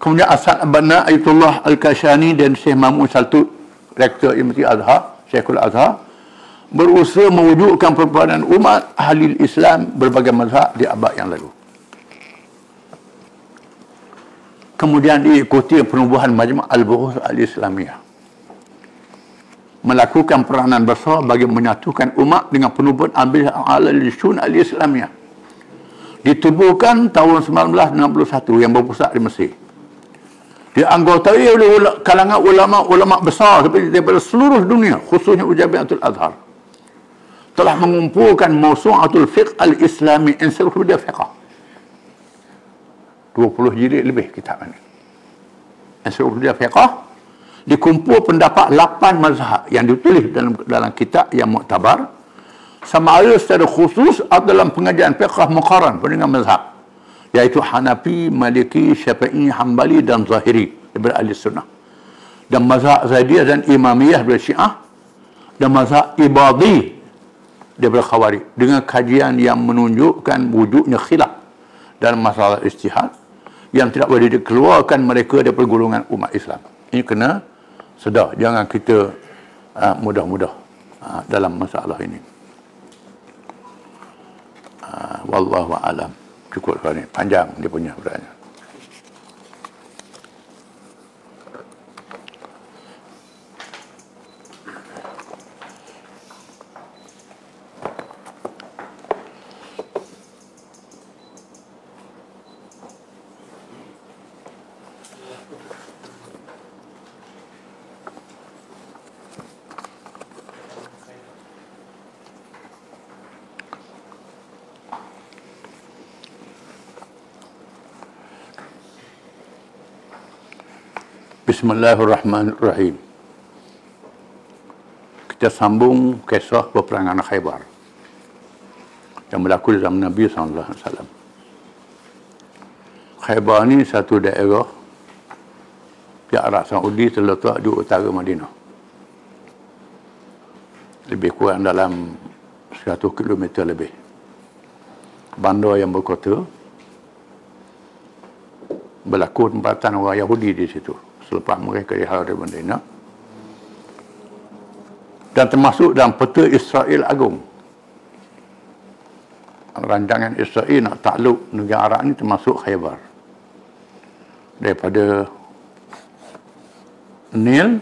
kemudian Asad Banna Ayatullah Al-Kashani dan Syekh Mahmud Saltut, Rektor Universiti Azhar, Syekhul Azhar, berusaha mewujudkan perbandingan umat ahli Islam berbagai mazhab di abad yang lalu. Kemudian diikuti penubuhan Majma' Al-Buhuth Al-Islamiyah, melakukan peranan besar bagi menyatukan umat dengan penubuhan Al-Shun Al-Islamiyah. Ditubuhkan tahun 1961 yang berpusat di Mesir. Dianggotai oleh kalangan ulama-ulama besar daripada seluruh dunia, khususnya Jamiatul Azhar. Telah mengumpulkan Mawsu'atul Fiqh Al-Islami, ensiklopedia fiqh. 20 jilid lebih kitab ini. Ensiklopedia fiqh dikumpul pendapat 8 mazhab yang ditulis dalam kitab yang muktabar, sama ada secara khusus atau dalam pengajian fiqh muqaran dengan mazhab, iaitu Hanafi, Maliki, Syafi'i, Hambali dan Zahiri daripada ahli sunnah, dan mazhab Zaidiyah dan Imamiyah daripada Syiah, dan mazhab Ibadi daripada Khawarij, dengan kajian yang menunjukkan wujudnya khilaf dalam masalah ijtihad yang tidak boleh dikeluarkan mereka daripada golongan umat Islam. Ini kena sedar, jangan kita mudah-mudah dalam masalah ini. Wallahu a'lam. Cukup soal ni, panjang dia punya pertanyaan. Bismillahirrahmanirrahim. Kita sambung kisah peperangan Khaybar yang berlaku di zaman Nabi SAW. Khaybar ni satu daerah di Arab Saudi, terletak di utara Madinah. Lebih kurang dalam 100 km lebih. Bandar yang berkota, berlaku tempatan orang Yahudi di situ selepas mereka dihalau dari Madinah, dan termasuk dalam peta Israel Agung. Rancangan Israel nak takluk negara Arab ni termasuk Khaybar, daripada Nil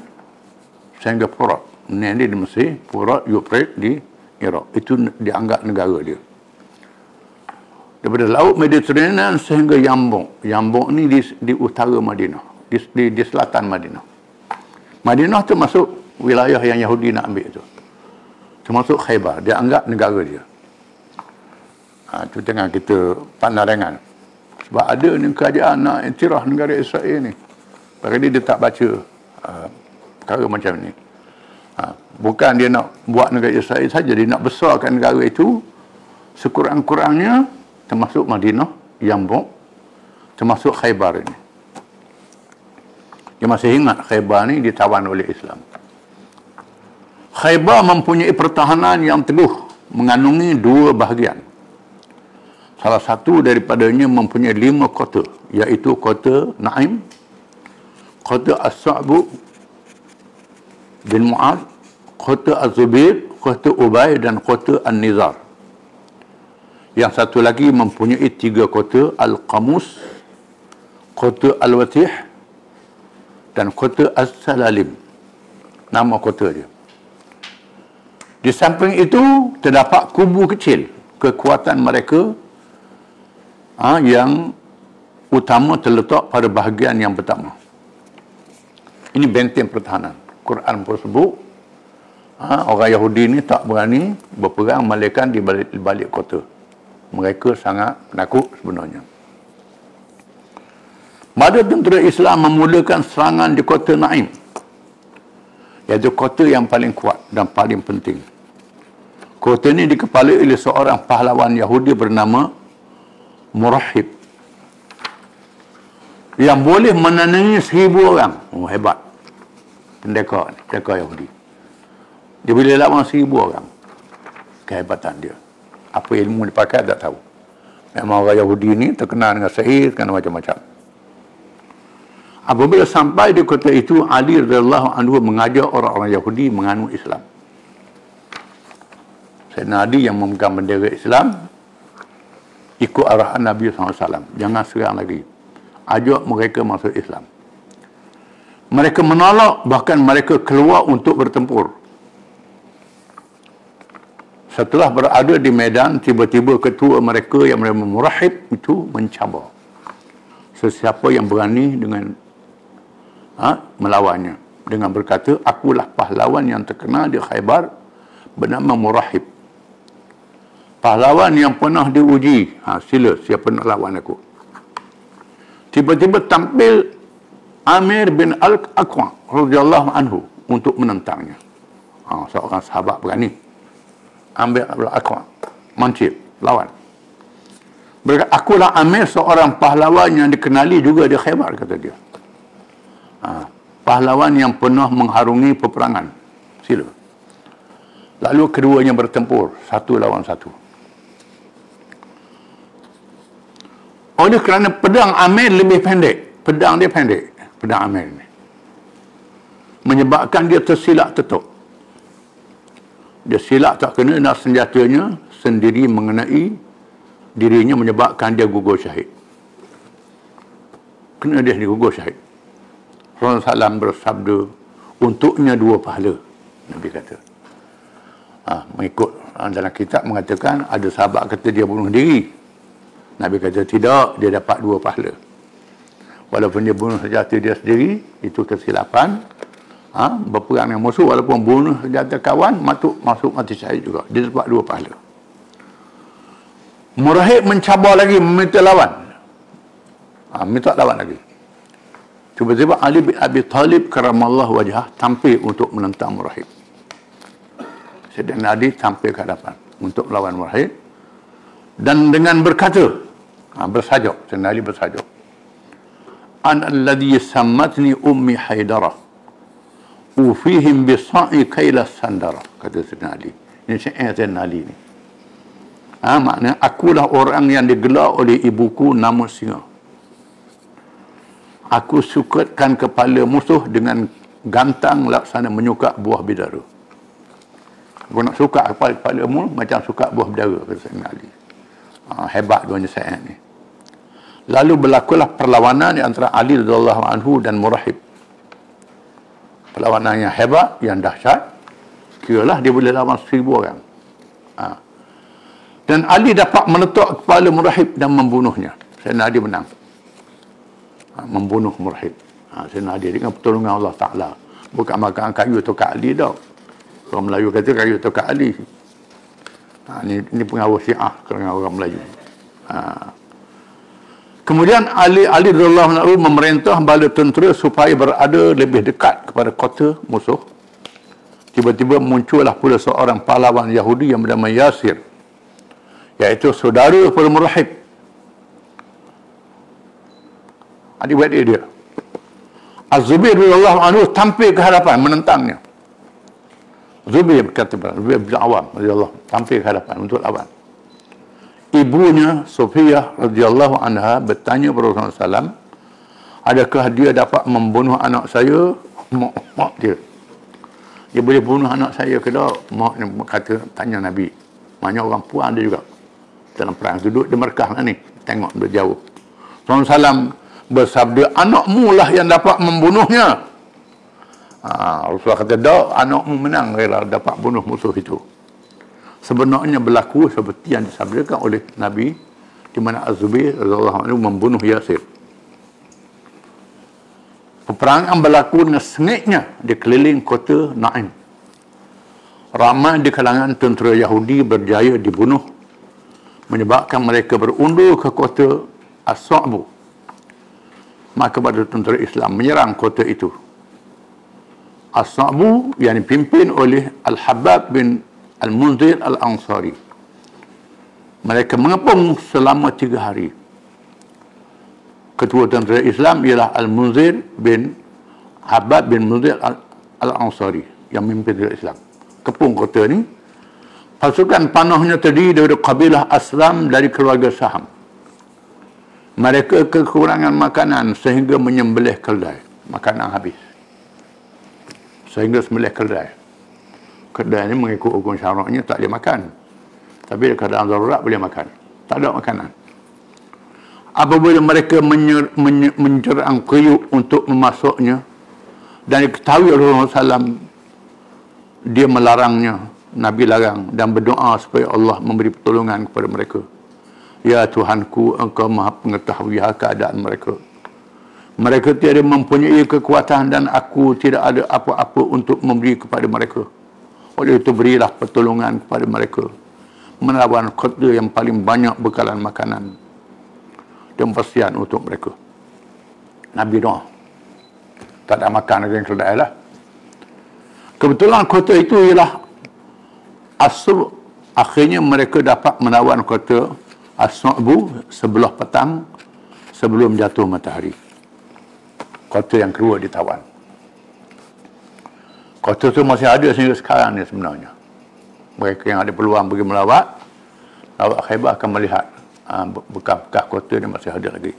sehingga Furat. Nil ni di Mesir, Furat, Euphrates di Iraq. Itu dianggap negara dia. Daripada Laut Mediterranean sehingga Yambuk. Yambuk ni di utara Madinah, di selatan Madinah. Madinah termasuk wilayah yang Yahudi nak ambil tu, termasuk Khaybar, dia anggap negara dia. Itu tengah kita pandangan. Sebab ada ni kerajaan nak iktiraf negara Israel ni, padahal dia tak baca perkara macam ni. Bukan dia nak buat negara Israel saja, dia nak besarkan negara itu sekurang-kurangnya, termasuk Madinah, Yambuk, termasuk Khaybar ini. Dia masih ingat Khaybar ni ditawan oleh Islam. Khaybar mempunyai pertahanan yang teguh, mengandungi 2 bahagian. Salah satu daripadanya mempunyai 5 kota, iaitu kota Naim, kota As-Sa'bu bin Mu'ad, kota Az-Zubair, kota Ubay dan kota An-Nizar. Yang satu lagi mempunyai 3 kota, Al-Qamus, kota Al-Watih dan kota As-Salalim. Nama kota dia. Di samping itu terdapat kubu kecil. Kekuatan mereka yang utama terletak pada bahagian yang pertama. Ini benteng pertahanan. Quran pun sebut, orang Yahudi ni tak berani berperang melainkan di balik kota. Mereka sangat penakut sebenarnya. Mada tentera Islam memulakan serangan di kota Naim, iaitu kota yang paling kuat dan paling penting. Kota ini dikepalai oleh seorang pahlawan Yahudi bernama Murahib, yang boleh menandingi 1000 orang. Hebat. Pendekar Yahudi. Dia boleh lawan 1000 orang. Kehebatan dia. Apa ilmu dipakai tak tahu. Memang orang Yahudi ni terkenal dengan sihir, terkenal macam-macam. Apabila sampai di kota itu, Ali radhiyallahu anhu mengajar orang-orang Yahudi menganut Islam. Sayyidina Ali yang memegang bendera Islam, ikut arahan Nabi SAW. Jangan serang lagi. Ajak mereka masuk Islam. Mereka menolak, bahkan mereka keluar untuk bertempur. Setelah berada di medan, tiba-tiba ketua mereka yang bernama Murahib itu mencabar sesiapa yang berani dengan melawannya, dengan berkata, akulah pahlawan yang terkenal di Khaybar bernama Murahib, pahlawan yang pernah diuji. Sila, siapa nak lawan aku? Tiba-tiba tampil Amir bin Al-Aqwa radhiyallahu anhu untuk menentangnya. Seorang sahabat berani. Amir bin Al-Aqwa mancip, lawan. Berkata, akulah Amir, seorang pahlawan yang dikenali juga di Khaybar, kata dia. Pahlawan yang pernah mengharungi peperangan. Sila. Lalu keduanya bertempur, satu lawan satu. Oleh kerana pedang Amir lebih pendek, pedang dia pendek, pedang Amir ini, menyebabkan dia tersilap tetuk. Dia silap tak kena dan senjatanya sendiri mengenai dirinya, menyebabkan dia gugur syahid. Kena dia gugur syahid. Rasulullah SAW bersabda, untuknya 2 pahala. Nabi kata. Mengikut dalam kitab mengatakan, ada sahabat kata dia bunuh diri. Nabi kata tidak, dia dapat 2 pahala. Walaupun dia bunuh senjata dia sendiri, itu kesilapan. Berperang dengan musuh, walaupun bunuh senjata kawan, masuk mati syahid juga. Dia dapat 2 pahala. Murahib mencabar lagi, meminta lawan. Minta lawan lagi. Tiba-tiba Ali bin Abi Talib karamallahu wajhah tampil untuk menentang Murahib. Sayyidina Ali tampil ke hadapan untuk melawan Murahib, dan dengan berkata, bersajuk, Sayyidina Ali bersajuk, ana alladhi sammatni ummi Haidarah ufihim bisa'i kaila sandara, kata Sayyidina Ali. Ini syair Sayyidina Ali ni. Maknanya, akulah orang yang digelar oleh ibuku nama singa. Aku sukatkan kepala musuh dengan gantang laksana menyukat buah bidara. Aku nak sukat kepala-kepalamu macam sukat buah bidara, kata Sayyidina Ali. Hebat duanya syair ni. Lalu berlakulah perlawanan di antara Ali radhiyallahu anhu dan Murahib. Perlawanan yang hebat, yang dahsyat. Kiralah dia boleh lawan 1000 orang. Dan Ali dapat meletak kepala Murahib dan membunuhnya. Sayyidina Ali menang. Membunuh Murahib. Sayyidina Ali dengan pertolongan Allah Ta'ala. Bukan makan kayu atau kat Ali tau. Orang Melayu kata kayu atau kat Ali. Ini pengaruh Syiah dengan orang Melayu. Kemudian Ali radhiyallahu anhu memerintah bala tentera supaya berada lebih dekat kepada kota musuh. Tiba-tiba muncullah pula seorang pahlawan Yahudi yang bernama Yasir, iaitu saudara pada Murahib, adik-beradik dia. Az-Zubair radhiyallahu anhu tampil ke hadapan menentangnya. Zubair berkata, Zubair bin Awam radhiyallahu tampil ke hadapan untuk lawan. Ibunya Sufiyah radhiyallahu anha bertanya kepada Rasulullah SAW, adakah dia dapat membunuh anak saya? Mak dia boleh bunuh anak saya ke tak? Mak kata, tanya Nabi. Banyak orang puan dia juga dalam perang, duduk di Mekah ni, tengok berjauh. Rasulullah SAW bersabda, anakmu lah yang dapat membunuhnya. Rasulullah kata, tak, anakmu menang rela dapat bunuh musuh itu. Sebenarnya berlaku seperti yang disabdakan oleh Nabi di mana Az-Zubair radhiyallahu anhu membunuh Yasir. Peperangan berlaku dengan sengitnya di keliling kota Naim. Ramai di kalangan tentera Yahudi berjaya dibunuh, menyebabkan mereka berundur ke kota As-Sa'bu. Maka pada tentera Islam menyerang kota itu. As-Sa'bu yang dipimpin oleh Al-Habab bin Al-Munzir Al-Ansari. Mereka mengepung selama 3 hari. Ketua tentera Islam ialah Al-Munzir bin Habab bin Munzir Al-Ansari yang memimpin tentera Islam. Kepung kota ni. Pasukan panahnya terdiri dari kabilah Aslam dari keluarga Saham. Mereka kekurangan makanan sehingga menyembelih keldai. Makanan habis. Sehingga sembelih keldai. Keldai ni mengikut hukum syaraknya tak boleh makan. Tapi keadaan darurat boleh makan. Tak ada makanan. Apabila mereka menjerang kuyuk untuk memasuknya dan diketahui oleh Rasulullah SAW, dia melarangnya, Nabi larang dan berdoa supaya Allah memberi pertolongan kepada mereka. Ya Tuhanku, Engkau Maha Pengetahui keadaan mereka. Mereka tiada mempunyai kekuatan dan aku tidak ada apa-apa untuk memberi kepada mereka. Oleh itu berilah pertolongan kepada mereka melawan kota yang paling banyak bekalan makanan dan persian untuk mereka. Nabi doa. Tak ada makan lagi yang keledai lah. Kebetulan kota itu ialah Asr. Akhirnya mereka dapat menawan kota As-Sa'bu sebelah petang sebelum jatuh matahari. Kota yang kedua ditawan. Kota itu masih ada sehingga sekarang ni sebenarnya. Mereka yang ada peluang pergi melawat Khaybar akan melihat bekas-bekas kota ni masih ada lagi.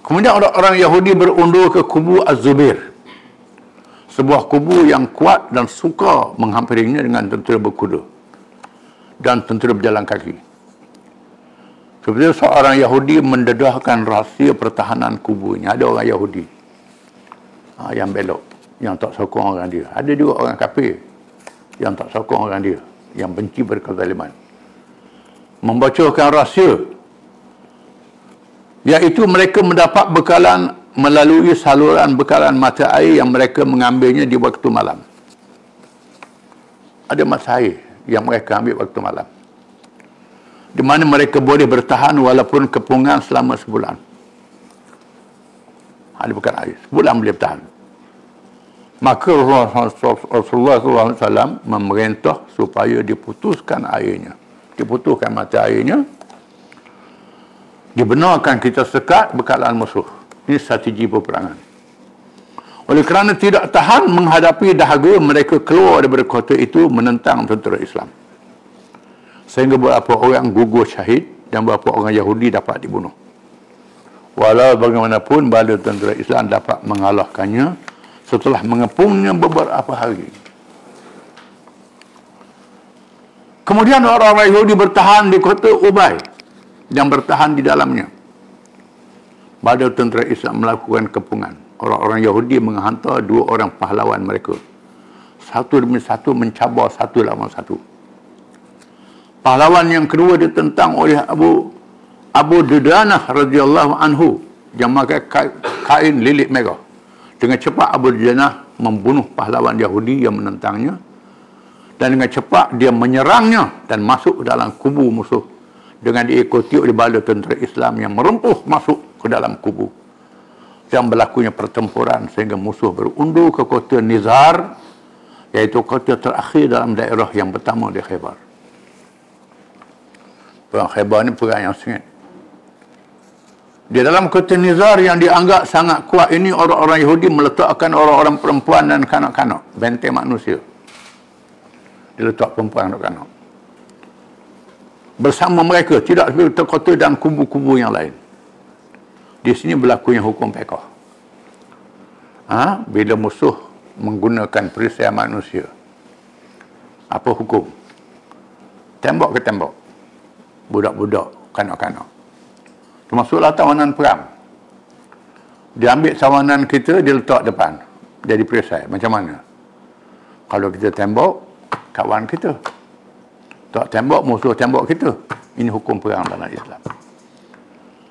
Kemudian orang-orang Yahudi berundur ke kubu Az-Zubair. Sebuah kubu yang kuat dan suka menghampirinya dengan tentera berkuda dan tentera berjalan kaki. Seperti seorang Yahudi mendedahkan rahsia pertahanan kubunya. Ada orang Yahudi yang belok, yang tak sokong orang dia. Ada juga orang kafir yang tak sokong orang dia, yang benci berkezaliman. Membocorkan rahsia, iaitu mereka mendapat bekalan melalui saluran bekalan mata air yang mereka mengambilnya di waktu malam. Ada mata air yang mereka ambil waktu malam, di mana mereka boleh bertahan walaupun kepungan selama sebulan. Ada bekalan air, sebulan boleh bertahan. Maka Rasulullah SAW memerintah supaya diputuskan airnya, diputuskan mata airnya, dibenarkan kita sekat bekalan musuh. Ini strategi peperangan. Oleh kerana tidak tahan menghadapi dahaga, mereka keluar daripada kota itu menentang tentera Islam. Sehingga beberapa orang gugur syahid dan beberapa orang Yahudi dapat dibunuh. Walau bagaimanapun, bala tentera Islam dapat mengalahkannya setelah mengepungnya beberapa hari. Kemudian orang-orang Yahudi bertahan di kota Ubay dan bertahan di dalamnya. Bala tentera Islam melakukan kepungan. Orang-orang Yahudi menghantar 2 orang pahlawan mereka. Satu demi satu mencabar satu lawan satu. Pahlawan yang kedua ditentang oleh Abu Dudanah radhiyallahu anhu yang memakai kain lilit merah. Dengan cepat Abu Dudanah membunuh pahlawan Yahudi yang menentangnya, dan dengan cepat dia menyerangnya dan masuk ke dalam kubu musuh dengan diikuti oleh bala tentera Islam yang merempuh masuk ke dalam kubu. Dan berlakunya pertempuran sehingga musuh berundur ke kota Nizar, iaitu kota terakhir dalam daerah yang pertama di Khaybar. Perang Khaybar ini perang yang sengit. Di dalam kota Nizar yang dianggap sangat kuat ini, orang-orang Yahudi meletakkan orang-orang perempuan dan kanak-kanak, benteng manusia. Diletak perempuan dan kanak bersama mereka, tidak seperti kota dan kubu-kubu yang lain. Di sini berlakunya hukum fiqh. Bila musuh menggunakan perisai manusia, apa hukum? Tembok ke tembok, budak-budak, kanak-kanak. Termasuklah tawanan perang. Dia ambil tawanan kita, dia letak depan, jadi perisai. Macam mana? Kalau kita tembok, kawan kita. Tak tembak, musuh tembak kita. Ini hukum perang dalam Islam.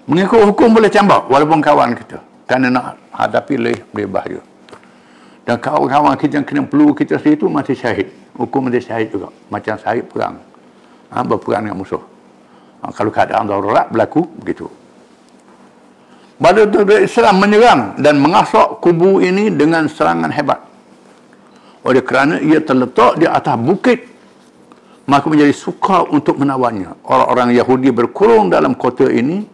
Mengikut hukum boleh tembak walaupun kawan kita. Kerana nak hadapi lebih bahaya. Dan kawan-kawan kita yang kena peluru kita itu mati syahid. Hukum mati syahid juga. Macam syahid perang. Berperang dengan musuh. Kalau keadaan darurat berlaku, begitu. Pada tentera Islam menyerang dan mengasok kubu ini dengan serangan hebat. Oleh kerana ia terletak di atas bukit, maka menjadi sukar untuk menawannya. Orang-orang Yahudi berkurung dalam kota ini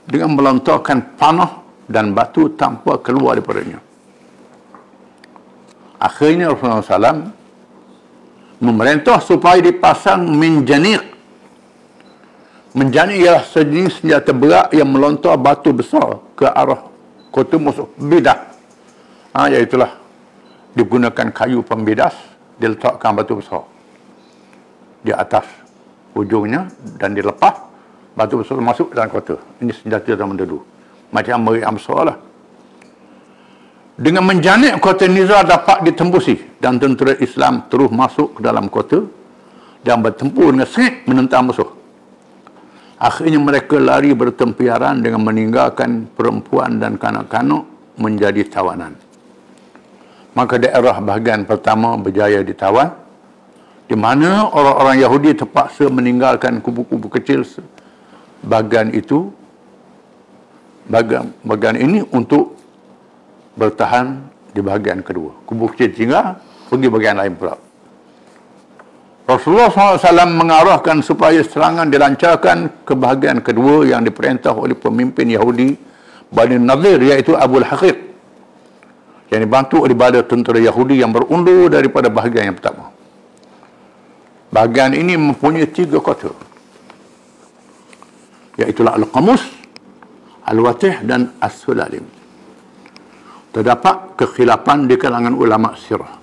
dengan melontarkan panah dan batu tanpa keluar daripadanya. Akhirnya Rasulullah SAW memerintah supaya dipasang minjanik. Minjanik ialah sejenis senjata berat yang melontar batu besar ke arah kota musuh. Bidah. Iaitulah digunakan kayu pembidas, diletakkan batu besar di atas ujungnya dan dilepas, batu besar masuk dalam kota. Ini senjata zaman dulu. Macam Meri Amsar lah. Dengan menjanik, kota Nizar dapat ditembusi dan tentera Islam terus masuk ke dalam kota dan bertempur dengan sengit menentang musuh. Akhirnya mereka lari bertempiaran dengan meninggalkan perempuan dan kanak-kanak menjadi tawanan. Maka daerah bahagian pertama berjaya ditawan, di mana orang-orang Yahudi terpaksa meninggalkan kubu-kubu kecil bahagian itu, bahagian ini untuk bertahan di bahagian kedua. Kubu kecil tinggal, pergi bahagian lain pula. Rasulullah SAW mengarahkan supaya serangan dilancarkan ke bahagian kedua yang diperintah oleh pemimpin Yahudi Bani Nadir, iaitu Abu Al-Haqiq, yang dibantu oleh bala tentera Yahudi yang berundur daripada bahagian yang pertama. Bahagian ini mempunyai 3 kota, iaitu Al-Qamus, Al-Watih dan As-Sulalim. Terdapat kekhilafan di kalangan ulama sirah.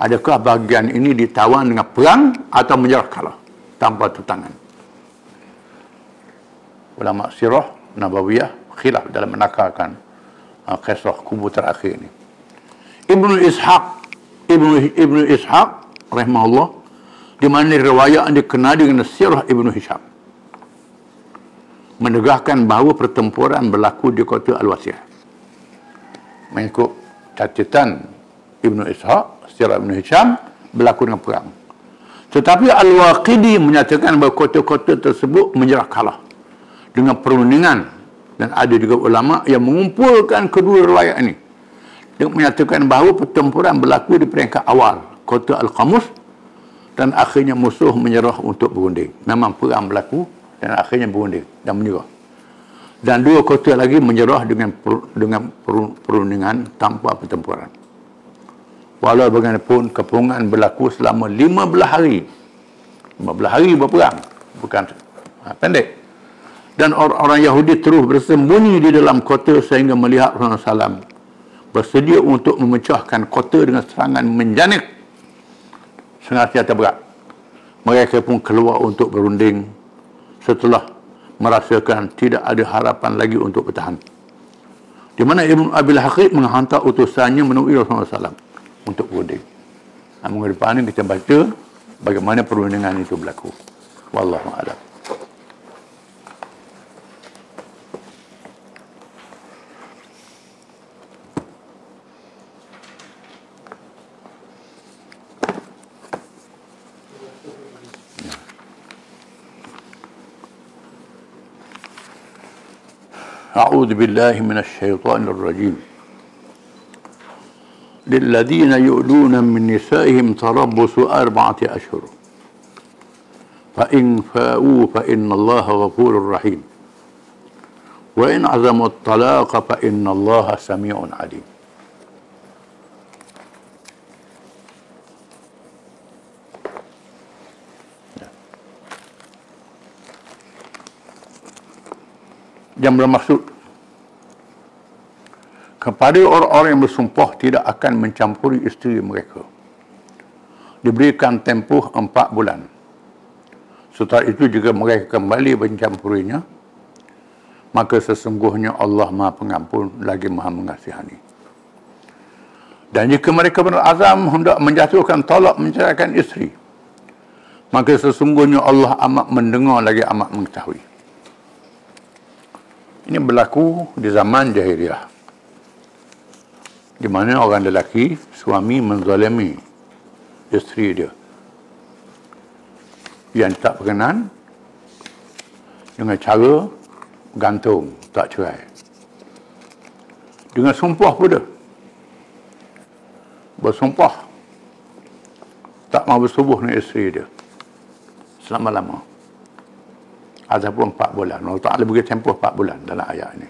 Adakah bahagian ini ditawan dengan perang atau menyerah kalah tanpa tutangan? Ulama sirah Nabawiyah khilaf dalam menakarkan kisah kubu terakhir ini. Ibnu Ishaq rahimahullah, di mana riwayat yang dikenali dengan sirah Ibnu Hisham, menegaskan bahawa pertempuran berlaku di kota Al-Wasih. Mengikut catatan Ibnu Ishaq, sirah Ibnu Hisham, berlaku dengan perang. Tetapi Al-Waqidi menyatakan bahawa kota-kota tersebut menyerah kalah dengan perundingan, dan ada juga ulama yang mengumpulkan kedua riwayat ini dengan menyatakan bahawa pertempuran berlaku di peringkat awal kota Al-Qamus dan akhirnya musuh menyerah untuk berunding. Memang perang berlaku dan akhirnya berunding dan menyerah. Dan 2 kota lagi menyerah dengan perundingan tanpa pertempuran. Walau bagaimanapun, kepungan berlaku selama 15 hari. 15 hari berperang. Bukan pendek. Dan orang-orang Yahudi terus bersembunyi di dalam kota sehingga melihat Rasulullah SAW bersedia untuk memecahkan kota dengan serangan menjanik senjata berat. Mereka pun keluar untuk berunding setelah merasakan tidak ada harapan lagi untuk bertahan. Di mana Ibn Abil Haqiq menghantar utusannya menemui Rasulullah SAW untuk berunding. Minggu depan ini kita baca bagaimana perundingan itu berlaku. Wallahu a'lam. أعوذ بالله من الشيطان الرجيم للذين يؤلون من نسائهم تربص 4 أشهر فإن فاءوا فإن الله غفور رحيم وإن عزموا الطلاق فإن الله سميع عليم. Yang bermaksud kepada orang-orang yang bersumpah tidak akan mencampuri isteri mereka, diberikan tempoh 4 bulan. Setelah itu juga mereka kembali mencampurinya, maka sesungguhnya Allah Maha Pengampun lagi Maha Mengasihani. Dan jika mereka berazam hendak menjatuhkan talak menceraikan isteri, maka sesungguhnya Allah amat mendengar lagi amat mengetahui. Ini berlaku di zaman jahiliah, di mana orang lelaki, suami menzalimi isteri dia yang tak berkenan dengan cara gantung, tak cerai. Dengan sumpah pula. Bersumpah tak mahu bersubuh dengan isteri dia selama-lama. Ataupun 4 bulan. Allah Ta'ala beri tempoh 4 bulan dalam ayat ini.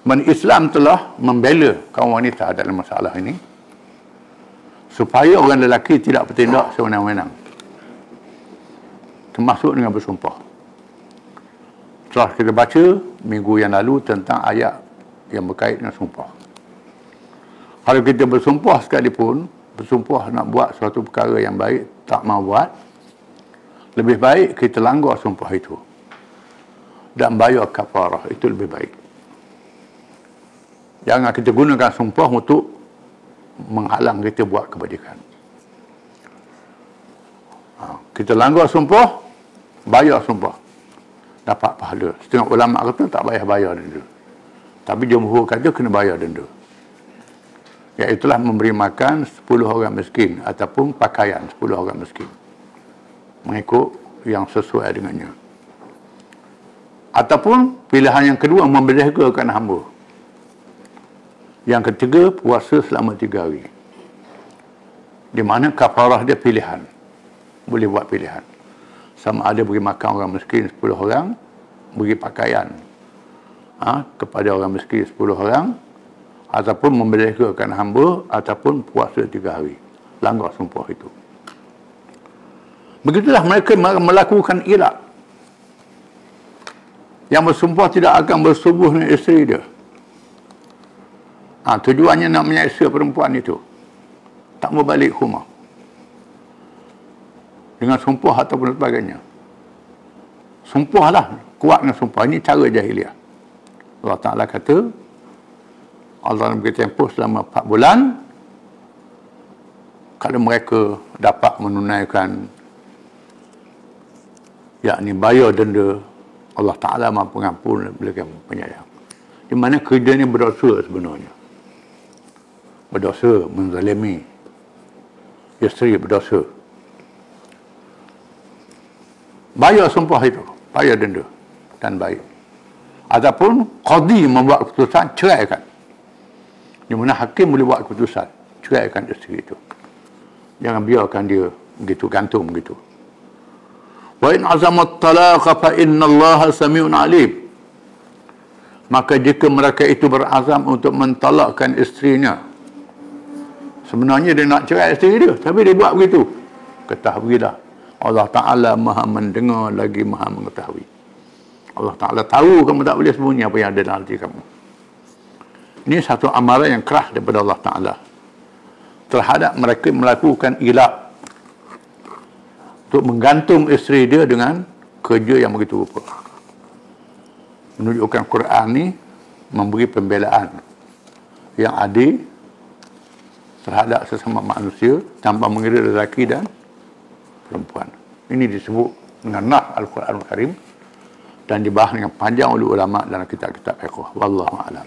Dan Islam telah membela kaum wanita dalam masalah ini, supaya orang lelaki tidak bertindak sewenang-wenang, termasuk dengan bersumpah. Setelah kita baca minggu yang lalu tentang ayat yang berkait dengan sumpah. Kalau kita bersumpah sekalipun, bersumpah nak buat suatu perkara yang baik, tak mahu buat, lebih baik kita langgar sumpah itu dan bayar kafarah, itu lebih baik. Jangan kita gunakan sumpah untuk menghalang kita buat kebajikan. Kita langgar sumpah, bayar sumpah, dapat pahala. Setengah ulama kata tak payah bayar denda, tapi jumhur kata kena bayar denda, iaitulah memberi makan 10 orang miskin ataupun pakaian 10 orang miskin, mengikut yang sesuai dengannya. Ataupun pilihan yang kedua, membeliharakan hamba. Yang ketiga, puasa selama 3 hari, di mana kafarah dia pilihan, boleh buat pilihan. Sama ada beri makan orang miskin 10 orang, beri pakaian kepada orang miskin 10 orang, ataupun membeliharakan hamba, ataupun puasa 3 hari. Langgar sumpah itu. Begitulah mereka melakukan irak. Yang bersumpah tidak akan bersubuh dengan isteri dia. Tujuannya nak menyeksa perempuan itu, tak mau balik rumah dengan sumpah ataupun sebagainya. Sumpahlah, kuat dengan sumpah. Ini cara jahiliah. Allah Ta'ala kata, Allah beri tempoh selama 4 bulan. Kalau mereka dapat menunaikan, yakni bayar denda, Allah Ta'ala maha pengampun dan penyayang. Di mana kerja ini berdosa sebenarnya. Berdosa, menzalimi isteri, berdosa. Bayar sumpah itu, bayar denda dan baik. Ataupun qadi membuat keputusan, ceraikan. Di mana hakim boleh buat keputusan, ceraikan isteri itu. Jangan biarkan dia begitu, gantung begitu. Wa in azamat talaqa fa innallaha sami'un alim. Maka jika mereka itu berazam untuk mentalakkan isterinya, sebenarnya dia nak cerai isteri dia, tapi dia buat begitu, ketahuilah Allah Ta'ala maha mendengar lagi maha mengetahui. Allah Ta'ala tahu kamu tak boleh sembunyi apa yang ada dalam hati kamu. Ini satu amaran yang keras daripada Allah Ta'ala terhadap mereka melakukan ilak untuk menggantung isteri dia dengan kerja yang begitu rupa. Menunjukkan Quran ni memberi pembelaan yang adil terhadap sesama manusia tanpa mengira lelaki dan perempuan. Ini disebut dengan nas Al-Quran Al-Karim dan dibahas dengan panjang oleh ulama dalam kitab-kitab fiqh. Wallahu a'lam.